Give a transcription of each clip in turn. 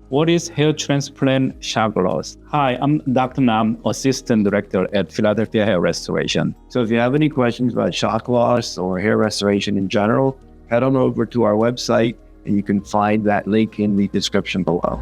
What is hair transplant shock loss? Hi, I'm Dr. Nam, Assistant Director at Philadelphia Hair Restoration. So if you have any questions about shock loss or hair restoration in general, head on over to our website and you can find that link in the description below.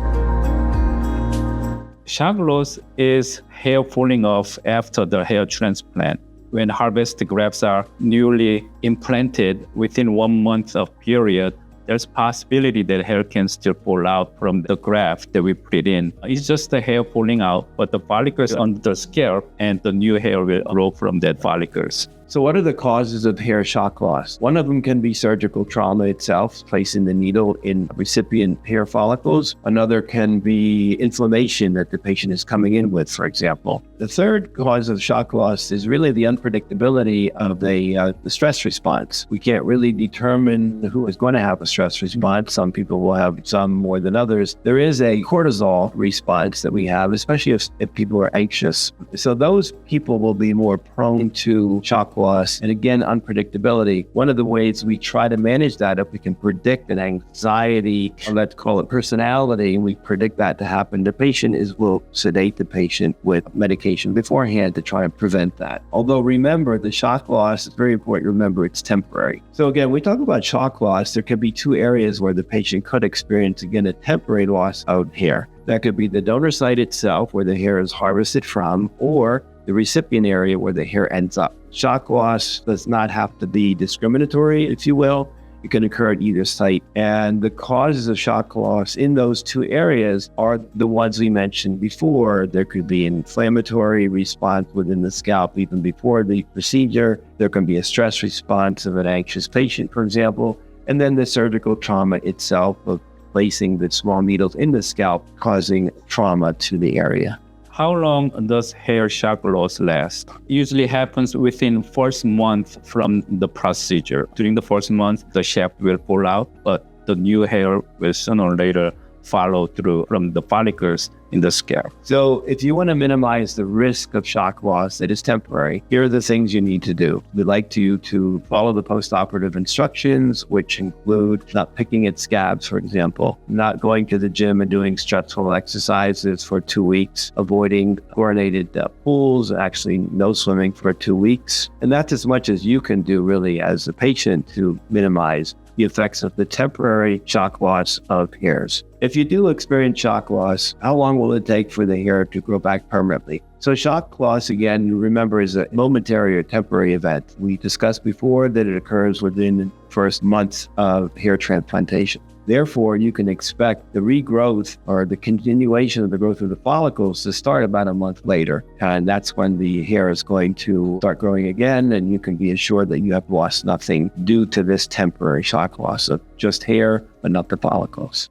Shock loss is hair falling off after the hair transplant. When harvested grafts are newly implanted within 1 month of period, there's possibility that hair can still fall out from the graft that we put in. It's just the hair falling out, but the follicles on the scalp and the new hair will grow from that follicles. So what are the causes of hair shock loss? One of them can be surgical trauma itself, placing the needle in recipient hair follicles. Another can be inflammation that the patient is coming in with, for example. The third cause of shock loss is really the unpredictability of the stress response. We can't really determine who is going to have a stress response. Some people will have some more than others. There is a cortisol response that we have, especially if people are anxious. So those people will be more prone to shock loss, and again, unpredictability. One of the ways we try to manage that, if we can predict an anxiety, or let's call it personality, and we predict that to happen, the patient we'll sedate the patient with medication beforehand to try and prevent that. Although remember, the shock loss is very important. Remember, it's temporary. So again, we talk about shock loss, there could be two areas where the patient could experience, again, a temporary loss of hair. That could be the donor site itself, where the hair is harvested from, or the recipient area where the hair ends up. Shock loss does not have to be discriminatory, if you will. It can occur at either site. And the causes of shock loss in those two areas are the ones we mentioned before. There could be an inflammatory response within the scalp even before the procedure. There can be a stress response of an anxious patient, for example. And then the surgical trauma itself of placing the small needles in the scalp, causing trauma to the area. How long does hair shock loss last? Usually happens within first month from the procedure. During the first month, the shaft will fall out, but the new hair will sooner or later follow through from the follicles in the scalp. So if you want to minimize the risk of shock loss that is temporary, here are the things you need to do. We'd like you to follow the post-operative instructions, which include not picking at scabs, for example, not going to the gym and doing stressful exercises for 2 weeks, avoiding chlorinated pools, actually no swimming for 2 weeks. And that's as much as you can do really as a patient to minimize the effects of the temporary shock loss of hairs. If you do experience shock loss, how long will it take for the hair to grow back permanently? So shock loss, again, remember, is a momentary or temporary event. We discussed before that it occurs within the first months of hair transplantation. Therefore, you can expect the regrowth or the continuation of the growth of the follicles to start about a month later. And that's when the hair is going to start growing again, and you can be assured that you have lost nothing due to this temporary shock loss of just hair, but not the follicles.